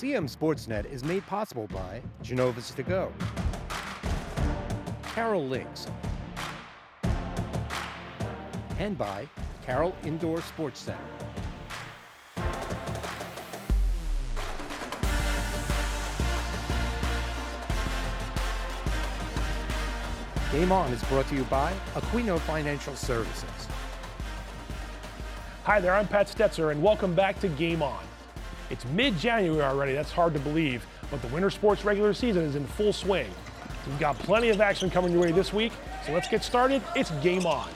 CMSportsNet is made possible by Genova's To Go, Carroll Links, and by Carroll Indoor Sports Center. Game On is brought to you by Aquino Financial Services. Hi there, I'm Pat Stetzer, and welcome back to Game On. It's mid-January already, that's hard to believe, but the winter sports regular season is in full swing. We've got plenty of action coming your way this week, so let's get started. It's Game On.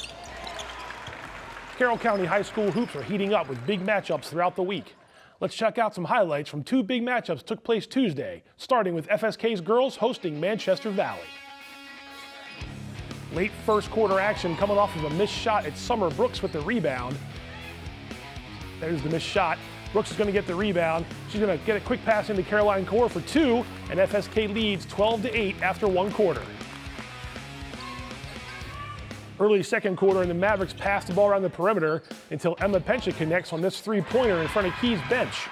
Carroll County High School hoops are heating up with big matchups throughout the week. Let's check out some highlights from two big matchups took place Tuesday, starting with FSK's girls hosting Manchester Valley. Late first quarter action coming off of a missed shot at Summer Brooks with the rebound. There's the missed shot. Brooks is going to get the rebound. She's going to get a quick pass into Caroline Core for two, and FSK leads 12-8 after one quarter. Early second quarter, and the Mavericks pass the ball around the perimeter until Emma Pencha connects on this three-pointer in front of Key's bench.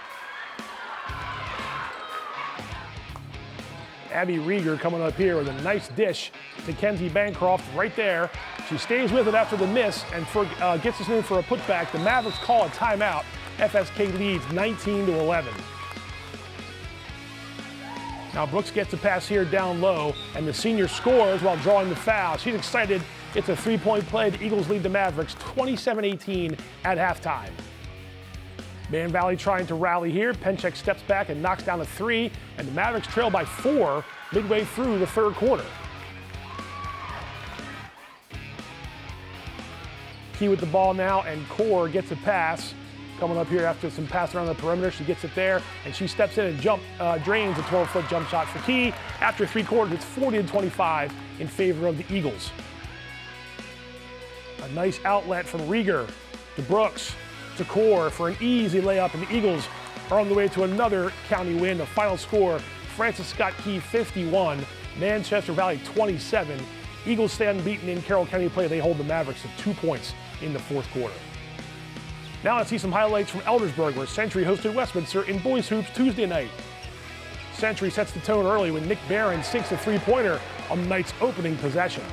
Abby Rieger coming up here with a nice dish to Kenzie Bancroft right there. She stays with it after the miss and gets us in for a putback. The Mavericks call a timeout. FSK leads 19-11. Now Brooks gets a pass here down low, and the senior scores while drawing the foul. She's excited. It's a three-point play. The Eagles lead the Mavericks 27-18 at halftime. Man Valley trying to rally here. Penchek steps back and knocks down a three, and the Mavericks trail by 4 midway through the third quarter. Key with the ball now, and Core gets a pass. Coming up here after some pass around the perimeter, she gets it there, and she steps in and drains a 12-foot jump shot for Key. After three quarters, it's 40-25 in favor of the Eagles. A nice outlet from Rieger to Brooks to Core for an easy layup, and the Eagles are on the way to another county win. The final score, Francis Scott Key 51, Manchester Valley 27. Eagles stay unbeaten in Carroll County play. They hold the Mavericks to 2 points in the fourth quarter. Now let's see some highlights from Eldersburg, where Century hosted Westminster in boys hoops Tuesday night. Century sets the tone early when Nick Barron sinks a three-pointer on the night's opening possession.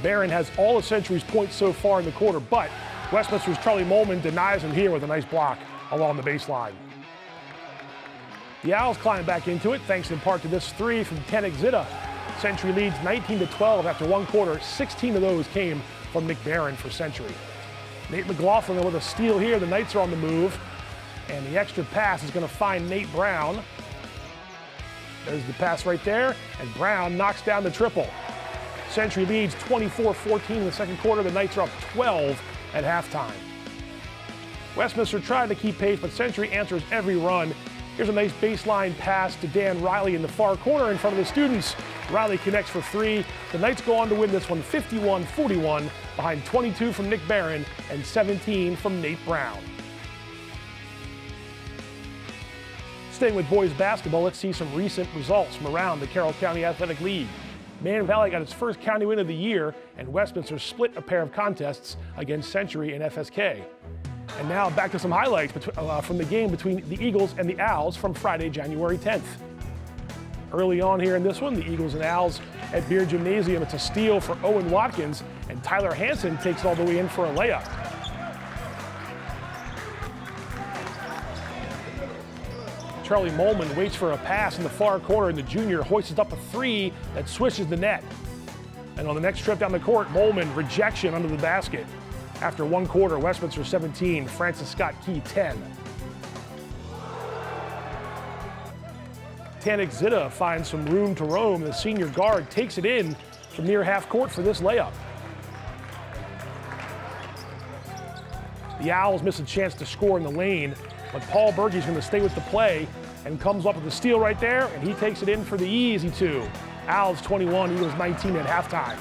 Barron has all of Century's points so far in the quarter, but Westminster's Charlie Molman denies him here with a nice block along the baseline. The Owls climb back into it, thanks in part to this three from Tanik Zita. Century leads 19-12 after one quarter. 16 of those came from Nick Barron for Century. Nate McLaughlin with a steal here. The Knights are on the move, and the extra pass is going to find Nate Brown. There's the pass right there, and Brown knocks down the triple. Century leads 24-14 in the second quarter. The Knights are up 12 at halftime. Westminster tried to keep pace, but Century answers every run. Here's a nice baseline pass to Dan Riley in the far corner in front of the students. Riley connects for three. The Knights go on to win this one 51-41 behind 22 from Nick Barron and 17 from Nate Brown. Staying with boys basketball, let's see some recent results from around the Carroll County Athletic League. Man Valley got its first county win of the year, and Westminster split a pair of contests against Century and FSK. And now back to some highlights from the game between the Eagles and the Owls from Friday, January 10th. Early on here in this one, the Eagles and Owls at Beer Gymnasium. It's a steal for Owen Watkins, and Tyler Hansen takes it all the way in for a layup. Charlie Molman waits for a pass in the far corner, and the junior hoists up a three that swishes the net. And on the next trip down the court, Molman rejection under the basket. After one quarter, Westminster 17, Francis Scott Key 10. Tanik Zita finds some room to roam. The senior guard takes it in from near half court for this layup. The Owls miss a chance to score in the lane, but Paul Bergey's going to stay with the play and comes up with the steal right there, and he takes it in for the easy two. Owls 21, Eagles 19 at halftime.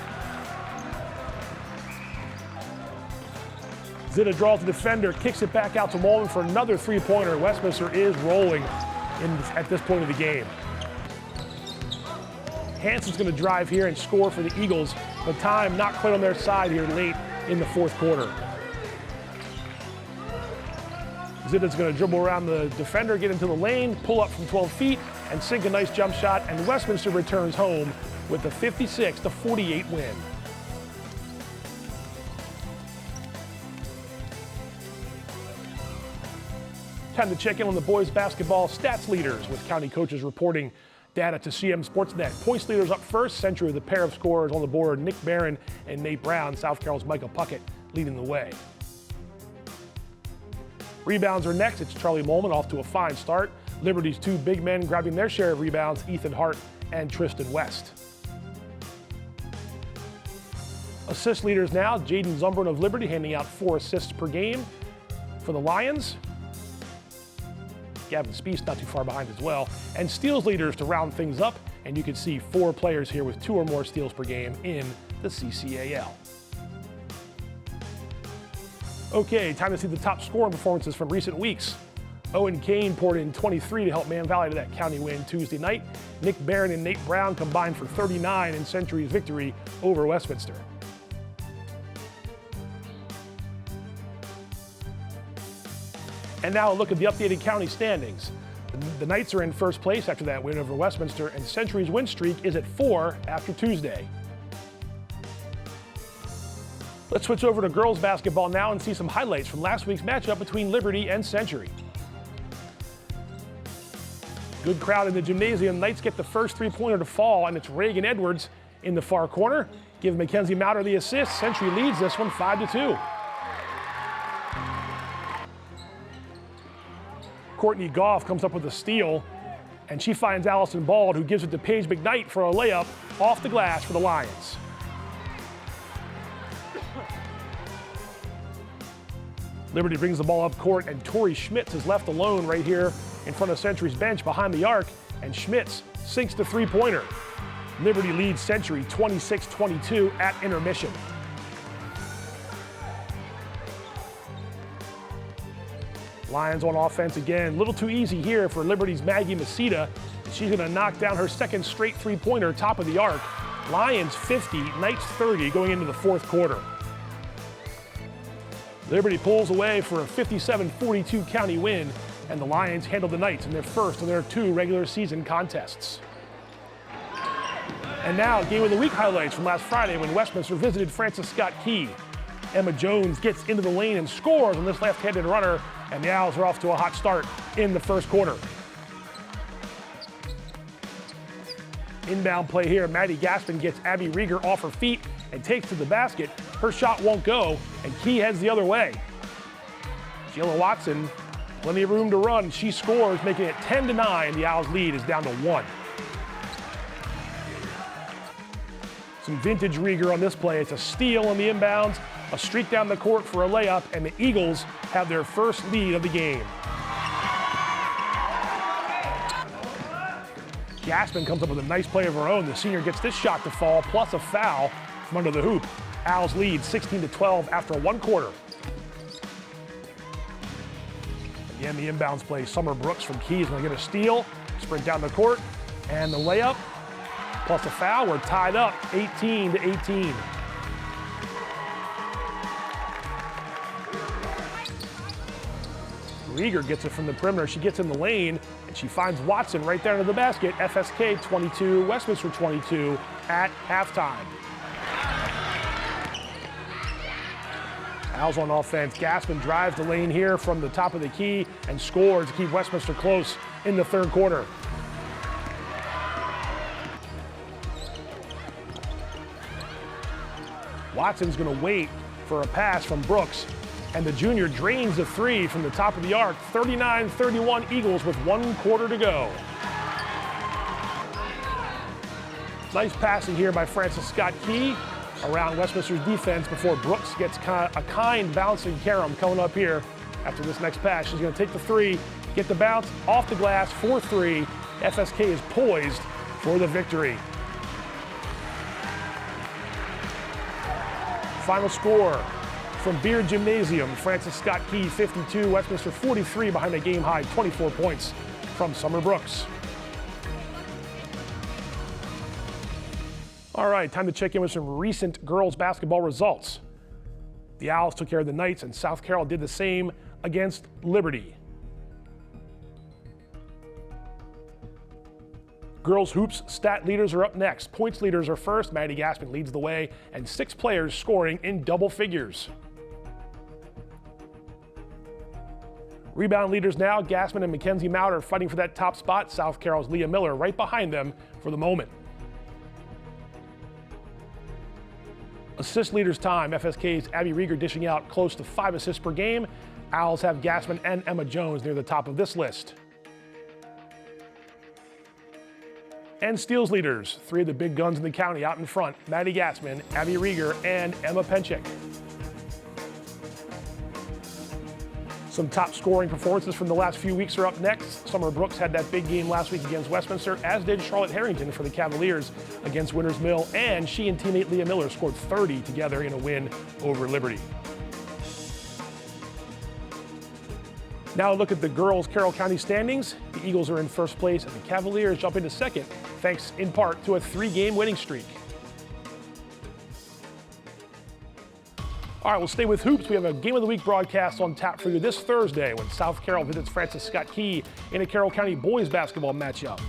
Zita draws the defender, kicks it back out to Molman for another three-pointer. Westminster is rolling at this point of the game. Hansen's going to drive here and score for the Eagles, but time not quite on their side here late in the fourth quarter. Zitta's going to dribble around the defender, get into the lane, pull up from 12 feet, and sink a nice jump shot, and Westminster returns home with a 56-48 win. Time to check in on the boys basketball stats leaders with county coaches reporting data to CMSportsNet. Points leaders up first, Century with a pair of scorers on the board, Nick Barron and Nate Brown. South Carroll's Michael Puckett leading the way. Rebounds are next. It's Charlie Molman off to a fine start. Liberty's two big men grabbing their share of rebounds, Ethan Hart and Tristan West. Assist leaders now, Jaden Zumbrin of Liberty handing out 4 assists per game for the Lions. Gavin Spiess not too far behind as well. And steals leaders to round things up, and you can see 4 players here with 2 or more steals per game in the CCAL. Okay, time to see the top scoring performances from recent weeks. Owen Kane poured in 23 to help Man Valley to that county win Tuesday night. Nick Barron and Nate Brown combined for 39 in Century's victory over Westminster. And now a look at the updated county standings. The Knights are in first place after that win over Westminster, and Century's win streak is at 4 after Tuesday. Let's switch over to girls basketball now and see some highlights from last week's matchup between Liberty and Century. Good crowd in the gymnasium. Knights get the first three-pointer to fall, and it's Reagan Edwards in the far corner. Give Mackenzie Mauter the assist. Century leads this one 5-2. Courtney Goff comes up with a steal, and she finds Allison Bald, who gives it to Paige McKnight for a layup off the glass for the Lions. Liberty brings the ball up court, and Tori Schmitz is left alone right here in front of Century's bench behind the arc, and Schmitz sinks the three-pointer. Liberty leads Century 26-22 at intermission. Lions on offense again. A little too easy here for Liberty's Maggie Masita. She's going to knock down her second straight three-pointer top of the arc. Lions 50, Knights 30 going into the fourth quarter. Liberty pulls away for a 57-42 county win, and the Lions handle the Knights in their first of their 2 regular season contests. And now, Game of the Week highlights from last Friday when Westminster visited Francis Scott Key. Emma Jones gets into the lane and scores on this left-handed runner, and the Owls are off to a hot start in the first quarter. Inbound play here. Maddie Gaspin gets Abby Rieger off her feet and takes to the basket. Her shot won't go, and Key heads the other way. Sheila Watson, plenty of room to run. She scores, making it 10-9. The Owls' lead is down to 1. Some vintage Rieger on this play. It's a steal on the inbounds, a streak down the court for a layup, and the Eagles have their first lead of the game. Gaspin comes up with a nice play of her own. The senior gets this shot to fall, plus a foul from under the hoop. Owls lead 16-12 after 1 quarter. Again, the inbounds play. Summer Brooks from Key is going to get a steal, sprint down the court, and the layup, plus a foul. We're tied up 18-18. Rieger gets it from the perimeter. She gets in the lane, and she finds Watson right there into the basket. FSK 22, Westminster 22 at halftime. Owls on offense. Gaspin drives the lane here from the top of the key and scores to keep Westminster close in the third quarter. Watson's going to wait for a pass from Brooks, and the junior drains a 3 from the top of the arc. 39-31 Eagles with 1 quarter to go. Nice passing here by Francis Scott Key around Westminster's defense before Brooks gets a kind bouncing carom coming up here after this next pass. She's going to take the 3, get the bounce off the glass for 3. FSK is poised for the victory. Final score from Beard Gymnasium. Francis Scott Key 52, Westminster 43 behind a game-high 24 points from Summer Brooks. All right, time to check in with some recent girls basketball results. The Owls took care of the Knights, and South Carroll did the same against Liberty. Girls hoops stat leaders are up next. Points leaders are first. Maddie Gassman leads the way, and 6 players scoring in double figures. Rebound leaders now, Gassman and Mackenzie Mauder fighting for that top spot. South Carroll's Leah Miller right behind them for the moment. Assist leaders time, FSK's Abby Rieger dishing out close to 5 assists per game. Owls have Gassman and Emma Jones near the top of this list. And steals leaders, 3 of the big guns in the county out in front, Maddie Gassman, Abby Rieger, and Emma Penchik. Some top scoring performances from the last few weeks are up next. Summer Brooks had that big game last week against Westminster, as did Charlotte Harrington for the Cavaliers against Winters Mill, and she and teammate Leah Miller scored 30 together in a win over Liberty. Now a look at the girls' Carroll County standings. The Eagles are in first place, and the Cavaliers jump into second, thanks in part to a 3-game winning streak. All right, we'll stay with hoops. We have a Game of the Week broadcast on tap for you this Thursday when South Carroll visits Francis Scott Key in a Carroll County boys basketball matchup.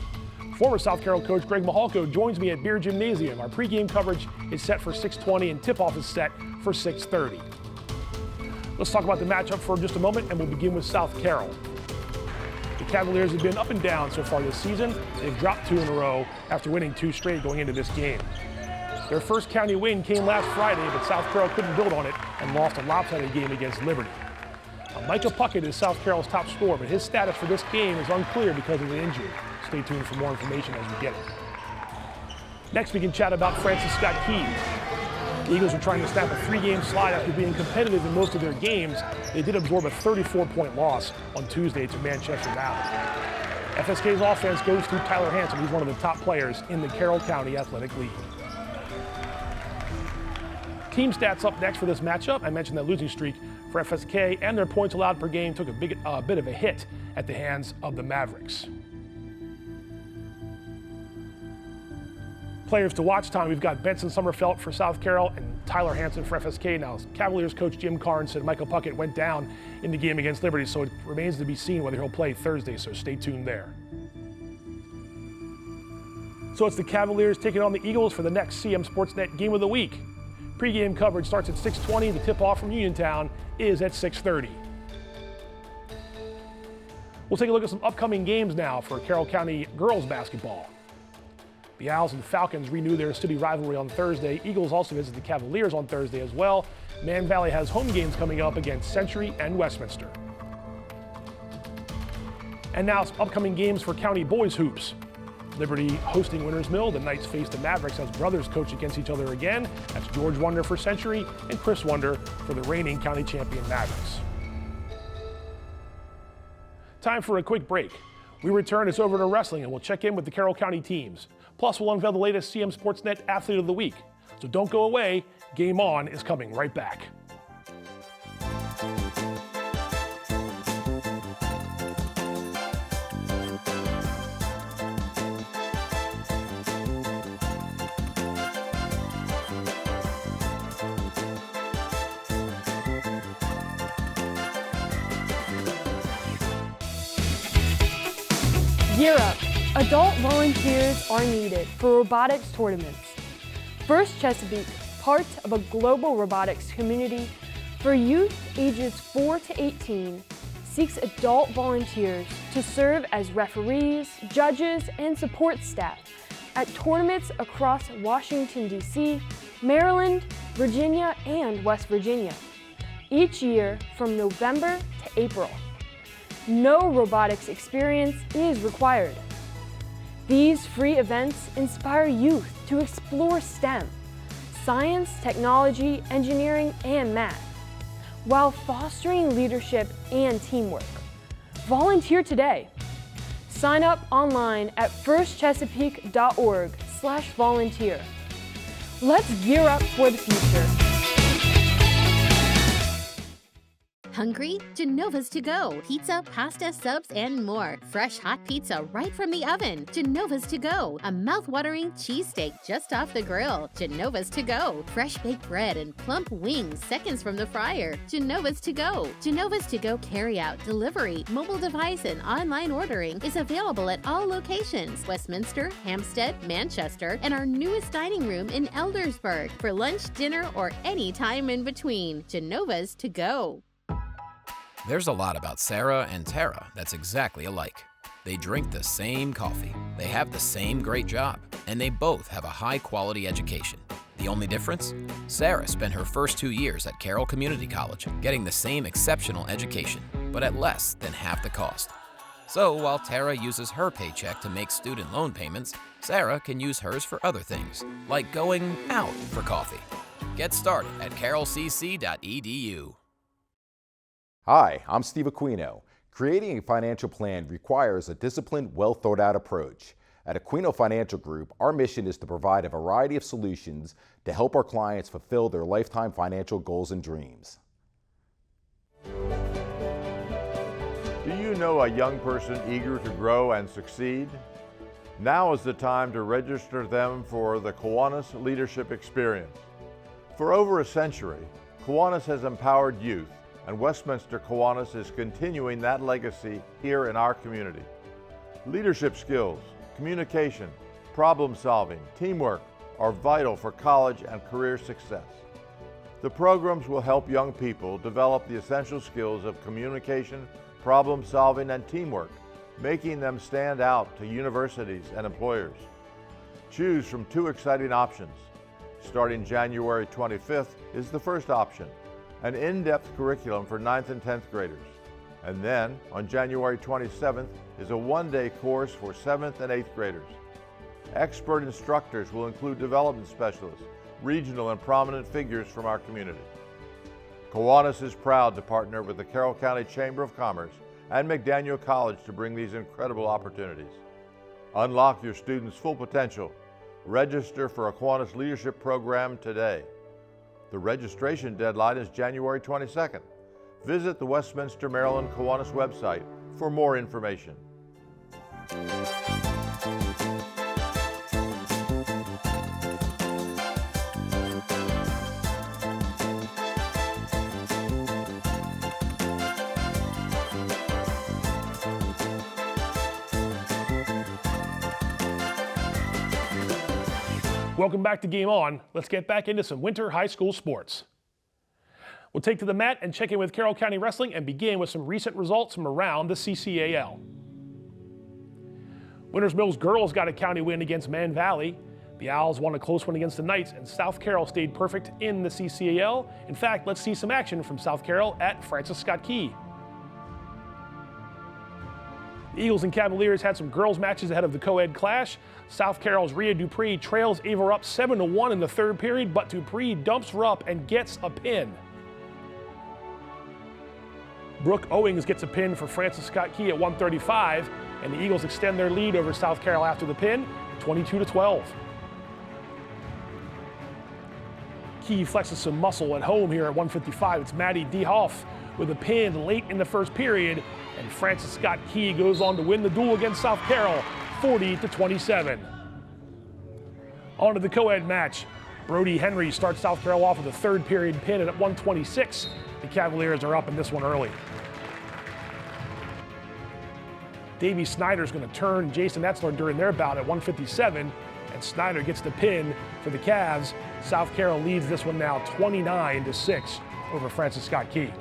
Former South Carroll coach Greg Mahalko joins me at Beer Gymnasium. Our pregame coverage is set for 6:20 and tip-off is set for 6:30. Let's talk about the matchup for just a moment, and we'll begin with South Carroll. The Cavaliers have been up and down so far this season. They've dropped 2 in a row after winning 2 straight going into this game. Their first county win came last Friday, but South Carroll couldn't build on it and lost a lopsided game against Liberty. Micah Puckett is South Carroll's top scorer, but his status for this game is unclear because of an injury. Stay tuned for more information as we get it. Next, we can chat about Francis Scott Key. The Eagles are trying to snap a 3-game slide after being competitive in most of their games. They did absorb a 34-point loss on Tuesday to Manchester Valley. FSK's offense goes through Tyler Hansen. He's one of the top players in the Carroll County Athletic League. Team stats up next for this matchup. I mentioned that losing streak for FSK, and their points allowed per game took a bit of a hit at the hands of the Mavericks. Players to watch time, we've got Benson Sommerfeld for South Carroll and Tyler Hansen for FSK. Now, Cavaliers coach Jim Carnes said Michael Puckett went down in the game against Liberty, so it remains to be seen whether he'll play Thursday, so stay tuned there. So it's the Cavaliers taking on the Eagles for the next CMSportsNet Game of the Week. Pre-game coverage starts at 6:20. The tip-off from Uniontown is at 6:30. We'll take a look at some upcoming games now for Carroll County girls basketball. The Owls and Falcons renew their city rivalry on Thursday. Eagles also visit the Cavaliers on Thursday as well. Man Valley has home games coming up against Century and Westminster. And now some upcoming games for county boys hoops. Liberty hosting Winters Mill. The Knights face the Mavericks as brothers coach against each other again. That's George Wonder for Century and Chris Wonder for the reigning county champion Mavericks. Time for a quick break. We return, it's over to wrestling, and we'll check in with the Carroll County teams. Plus, we'll unveil the latest CMSportsNet Athlete of the Week. So don't go away. Game On is coming right back. Gear up! Adult volunteers are needed for robotics tournaments. First Chesapeake, part of a global robotics community for youth ages 4 to 18, seeks adult volunteers to serve as referees, judges, and support staff at tournaments across Washington, D.C., Maryland, Virginia, and West Virginia, each year from November to April. No robotics experience is required. These free events inspire youth to explore STEM, science, technology, engineering, and math, while fostering leadership and teamwork. Volunteer today. Sign up online at firstchesapeake.org/volunteer. Let's gear up for the future. Hungry? Genova's to go. Pizza, pasta, subs, and more. Fresh hot pizza right from the oven. Genova's to go. A mouth-watering cheesesteak just off the grill. Genova's to go. Fresh baked bread and plump wings seconds from the fryer. Genova's to go. Genova's to go carry-out, delivery, mobile device, and online ordering is available at all locations. Westminster, Hampstead, Manchester, and our newest dining room in Eldersburg. For lunch, dinner, or any time in between. Genova's to go. There's a lot about Sarah and Tara that's exactly alike. They drink the same coffee, they have the same great job, and they both have a high-quality education. The only difference? Sarah spent her first 2 years at Carroll Community College, getting the same exceptional education, but at less than half the cost. So while Tara uses her paycheck to make student loan payments, Sarah can use hers for other things, like going out for coffee. Get started at carrollcc.edu. Hi, I'm Steve Aquino. Creating a financial plan requires a disciplined, well-thought-out approach. At Aquino Financial Group, our mission is to provide a variety of solutions to help our clients fulfill their lifetime financial goals and dreams. Do you know a young person eager to grow and succeed? Now is the time to register them for the Kiwanis Leadership Experience. For over a century, Kiwanis has empowered youth, and Westminster Kiwanis is continuing that legacy here in our community. Leadership skills, communication, problem solving, teamwork are vital for college and career success. The programs will help young people develop the essential skills of communication, problem solving, and teamwork, making them stand out to universities and employers. Choose from 2 exciting options. Starting January 25th is the first option, an in-depth curriculum for 9th and 10th graders. And then, on January 27th, is a one-day course for 7th and 8th graders. Expert instructors will include development specialists, regional and prominent figures from our community. Kiwanis is proud to partner with the Carroll County Chamber of Commerce and McDaniel College to bring these incredible opportunities. Unlock your students' full potential. Register for a Kiwanis Leadership Program today. The registration deadline is January 22nd. Visit the Westminster, Maryland Kiwanis website for more information. Welcome back to Game On. Let's get back into some winter high school sports. We'll take to the mat and check in with Carroll County Wrestling and begin with some recent results from around the CCAL. Winters Mills girls got a county win against Man Valley. The Owls won a close one against the Knights, and South Carroll stayed perfect in the CCAL. In fact, let's see some action from South Carroll at Francis Scott Key. The Eagles and Cavaliers had some girls matches ahead of the co-ed clash. South Carroll's Rhea Dupree trails Ava Rupp 7-1 in the third period, but Dupree dumps Rupp and gets a pin. Brooke Owings gets a pin for Francis Scott Key at 1:35, and the Eagles extend their lead over South Carroll after the pin, 22-12. Key flexes some muscle at home here at 1:55. It's Maddie DeHoff with a pin late in the first period, and Francis Scott Key goes on to win the duel against South Carroll, 40-27. On to the co-ed match. Brody Henry starts South Carroll off with a third period pin, and at 1:26, the Cavaliers are up in this one early. Davey Snyder's going to turn Jason Etzler during their bout at 1:57, and Snyder gets the pin for the Cavs. South Carroll leads this one now 29-6 over Francis Scott Key.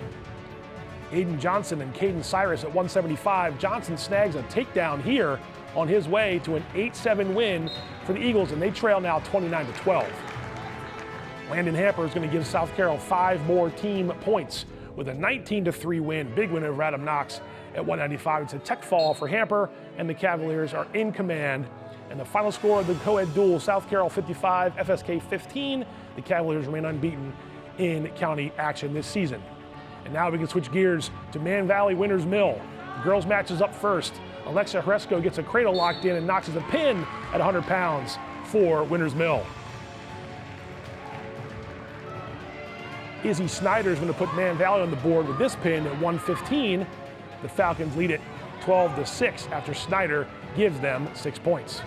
Aiden Johnson and Caden Cyrus at 1:75. Johnson snags a takedown here on his way to an 8-7 win for the Eagles, and they trail now 29-12. Landon Hamper is going to give South Carroll 5 more team points with a 19-3 win. Big win over Adam Knox at 195. It's a tech fall for Hamper, and the Cavaliers are in command. And the final score of the co-ed duel, South Carroll 55, FSK 15. The Cavaliers remain unbeaten in county action this season. And now we can switch gears to Man Valley Winters Mill. The girls match is up first. Alexa Hresco gets a cradle locked in and knocks a pin at 100 pounds for Winters Mill. Izzy Snyder is going to put Man Valley on the board with this pin at 1:15. The Falcons lead it 12-6 after Snyder gives them 6 points.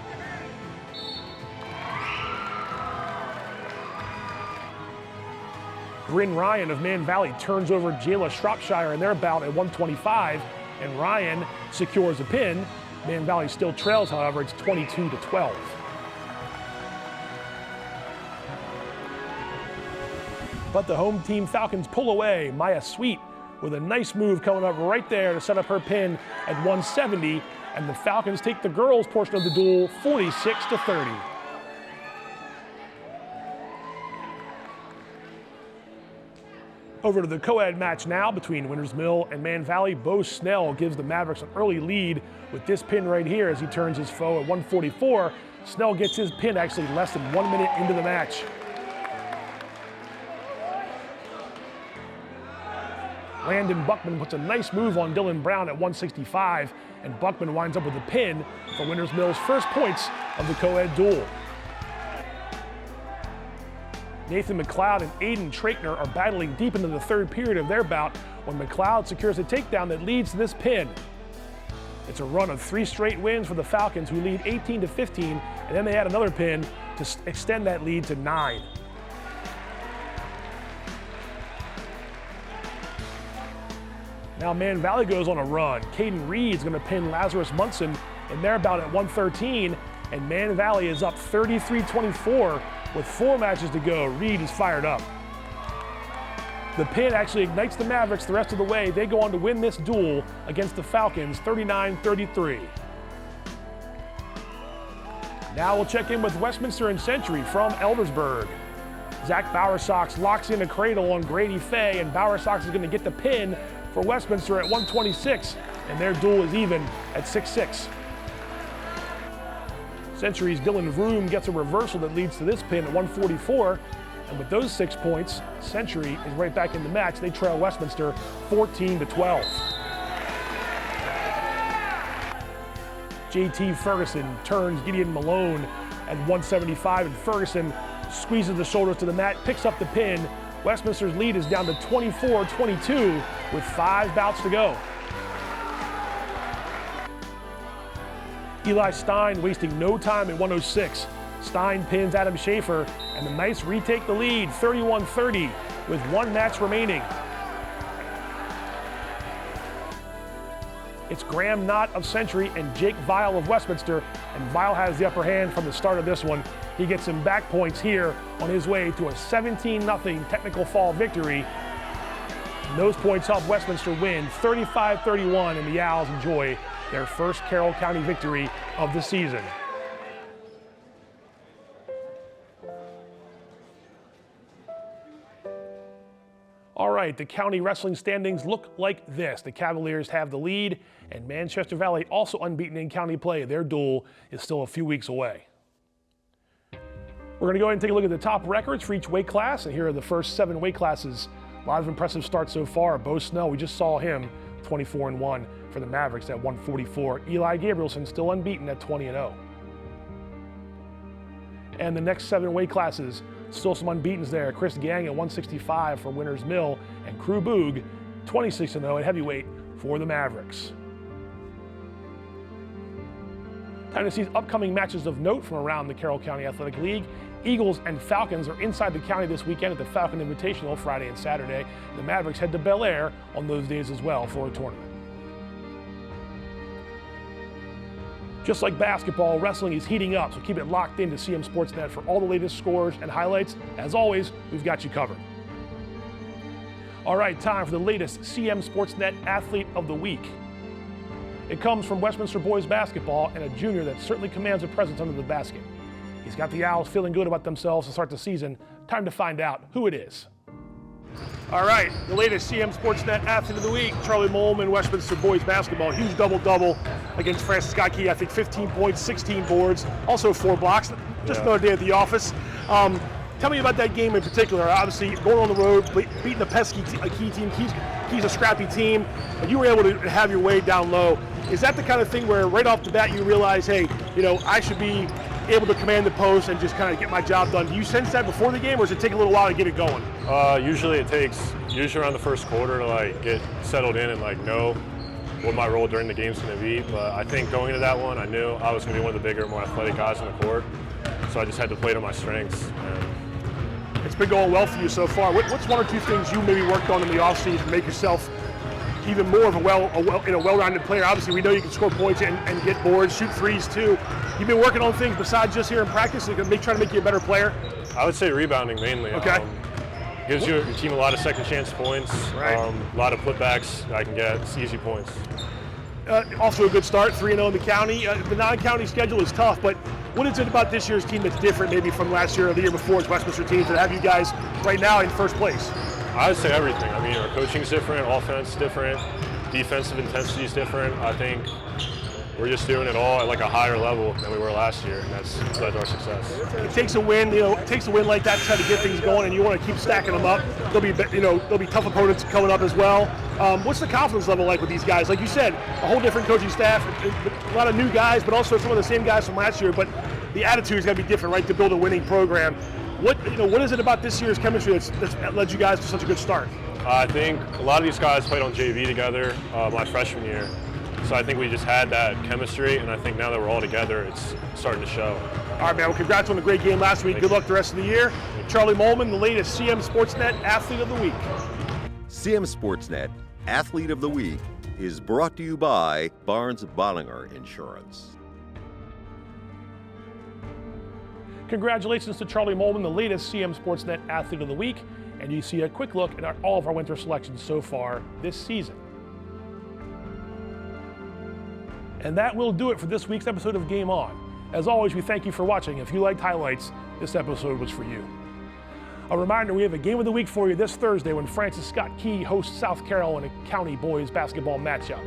Bryn Ryan of Man Valley turns over Jayla Shropshire in their bout at 1:25, and Ryan secures a pin. Man Valley still trails, however, it's 22-12. But the home team Falcons pull away. Maya Sweet with a nice move coming up right there to set up her pin at 170, and the Falcons take the girls' portion of the duel 46-30. Over to the co-ed match now between Winters Mill and Man Valley. Bo Snell gives the Mavericks an early lead with this pin right here as he turns his foe at 144. Snell gets his pin actually less than 1 minute into the match. Landon Buckman puts a nice move on Dylan Brown at 165, and Buckman winds up with a pin for Winters Mill's first points of the co-ed duel. Nathan McLeod and Aiden Traitner are battling deep into the third period of their bout when McLeod secures a takedown that leads to this pin. It's a run of 3 straight wins for the Falcons, who lead 18-15, and then they add another pin to extend that lead to 9. Now Man Valley goes on a run. Caden Reed's going to pin Lazarus Munson in their bout at 113, and Man Valley is up 33-24 with 4 matches to go. Reed is fired up. The pin actually ignites the Mavericks the rest of the way. They go on to win this duel against the Falcons 39-33. Now we'll check in with Westminster and Century from Eldersburg. Zach Bowersox locks in a cradle on Grady Fay, and Bowersox is going to get the pin for Westminster at 126, and their duel is even at 6-6. Century's Dylan Vroom gets a reversal that leads to this pin at 144, and with those 6 points, Century is right back in the match. They trail Westminster 14-12. JT Ferguson turns Gideon Malone at 175, and Ferguson squeezes the shoulders to the mat, picks up the pin. Westminster's lead is down to 24-22 with 5 bouts to go. Eli Stein wasting no time at 106. Stein pins Adam Schaefer, and the Knights retake the lead 31-30 with 1 match remaining. It's Graham Knott of Century and Jake Vile of Westminster, and Vile has the upper hand from the start of this one. He gets some back points here on his way to a 17-0 technical fall victory. And those points help Westminster win 35-31, and the Owls enjoy their first Carroll County victory of the season. All right, the county wrestling standings look like this. The Cavaliers have the lead, and Manchester Valley also unbeaten in county play. Their duel is still a few weeks away. We're going to go ahead and take a look at the top records for each weight class, and here are the first 7 weight classes. A lot of impressive starts so far. Bo Snell, we just saw him, 24-1 for the Mavericks at 144. Eli Gabrielson still unbeaten at 20-0. And the next 7 weight classes, still some unbeatens there. Chris Gang at 165 for Winters Mill, and Crew Boog 26-0 at heavyweight for the Mavericks. Time to see upcoming matches of note from around the Carroll County Athletic League. Eagles and Falcons are inside the county this weekend at the Falcon Invitational Friday and Saturday. The Mavericks head to Bel Air on those days as well for a tournament. Just like basketball, wrestling is heating up, so keep it locked into CMSportsNet for all the latest scores and highlights. As always, we've got you covered. All right, time for the latest CMSportsNet Athlete of the Week. It comes from Westminster boys basketball and a junior that certainly commands a presence under the basket. He's got the Owls feeling good about themselves to start the season. Time to find out who it is. All right, the latest CMSportsNet Athlete of the Week, Charlie Molman, Westminster boys basketball. Huge double-double against Francis Scott Key. I think 15 points, 16 boards, also 4 blocks. Just another day at the office. Tell me about that game in particular. Obviously, going on the road, beating a pesky Key team. Key's a scrappy team, but you were able to have your way down low. Is that the kind of thing where right off the bat you realize, hey, I should be able to command the post and just kind of get my job done. Do you sense that before the game, or does it take a little while to get it going? Usually it takes around the first quarter to like get settled in and like know what my role during the game's going to be. But I think going into that one, I knew I was going to be one of the bigger, more athletic guys on the court. So I just had to play to my strengths. And it's been going well for you so far. What's one or two things you maybe worked on in the offseason to make yourself even more of a well-rounded player? Obviously, we know you can score points and get boards, shoot threes too. You've been working on things besides just here in practice that can try to make you a better player? I would say rebounding mainly. Okay. Gives your team a lot of second chance points, right. A lot of putbacks I can get. It's easy points. Also a good start, 3-0 in the county. The non-county schedule is tough, but what is it about this year's team that's different maybe from last year or the year before's Westminster teams that have you guys right now in first place? I would say everything. I mean, our coaching's different, offense different, defensive intensity is different. I think we're just doing it all at like a higher level than we were last year, and that's led to our success. It takes a win, it takes a win like that to try to get things going, and you want to keep stacking them up. There'll be tough opponents coming up as well. What's the confidence level like with these guys? Like you said, a whole different coaching staff, a lot of new guys, but also some of the same guys from last year. But the attitude's got to be different, right, to build a winning program. What is it about this year's chemistry that's led you guys to such a good start? I think a lot of these guys played on JV together my freshman year. So I think we just had that chemistry, and I think now that we're all together, it's starting to show. All right, man. Well, congrats on the great game last week. Good luck the rest of the year. Charlie Molman, the latest CMSportsNet Athlete of the Week. CMSportsNet Athlete of the Week is brought to you by Barnes-Bollinger Insurance. Congratulations to Charlie Molman, the latest CMSportsNet Athlete of the Week. And you see a quick look at all of our winter selections so far this season. And that will do it for this week's episode of Game On. As always, we thank you for watching. If you liked highlights, this episode was for you. A reminder, we have a Game of the Week for you this Thursday when Francis Scott Key hosts South Carroll in a county boys basketball matchup.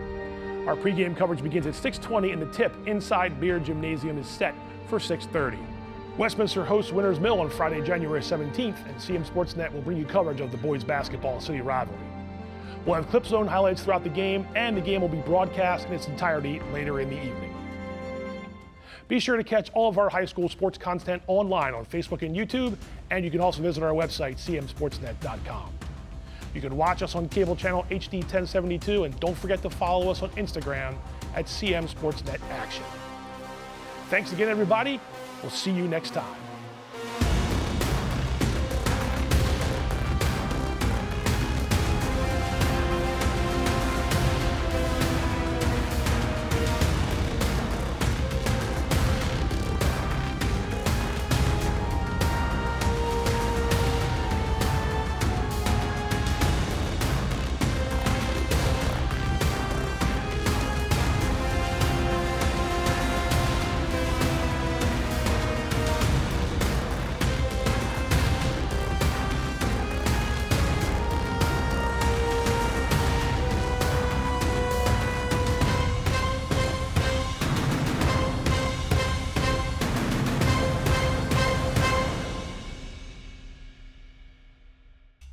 Our pregame coverage begins at 6:20 and the tip inside Beer Gymnasium is set for 6:30. Westminster hosts Winners Mill on Friday, January 17th, and CMSportsNet will bring you coverage of the boys basketball city rivalry. We'll have Clip Zone highlights throughout the game, and the game will be broadcast in its entirety later in the evening. Be sure to catch all of our high school sports content online on Facebook and YouTube, and you can also visit our website, cmsportsnet.com. You can watch us on cable channel HD 1072, and don't forget to follow us on Instagram at CMSportsNet Action. Thanks again, everybody. We'll see you next time.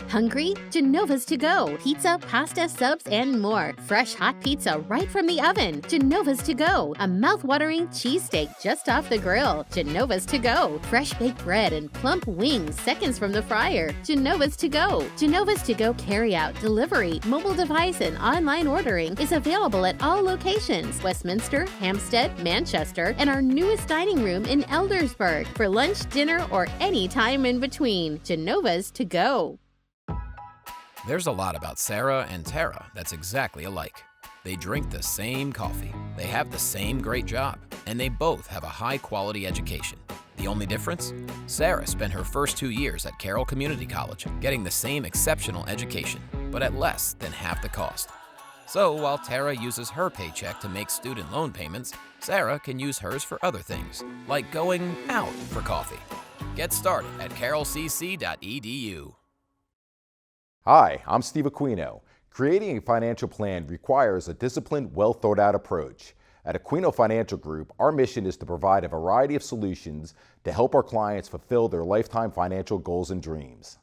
Hungry? Genova's to go. Pizza, pasta, subs, and more. Fresh hot pizza right from the oven. Genova's to go. A mouth-watering cheesesteak just off the grill. Genova's to go. Fresh baked bread and plump wings seconds from the fryer. Genova's to go. Genova's to go carry-out, delivery, mobile device, and online ordering is available at all locations. Westminster, Hampstead, Manchester, and our newest dining room in Eldersburg. For lunch, dinner, or any time in between. Genova's to go. There's a lot about Sarah and Tara that's exactly alike. They drink the same coffee, they have the same great job, and they both have a high-quality education. The only difference? Sarah spent her first 2 years at Carroll Community College, getting the same exceptional education, but at less than half the cost. So while Tara uses her paycheck to make student loan payments, Sarah can use hers for other things, like going out for coffee. Get started at carrollcc.edu. Hi, I'm Steve Aquino. Creating a financial plan requires a disciplined, well-thought-out approach. At Aquino Financial Group, our mission is to provide a variety of solutions to help our clients fulfill their lifetime financial goals and dreams.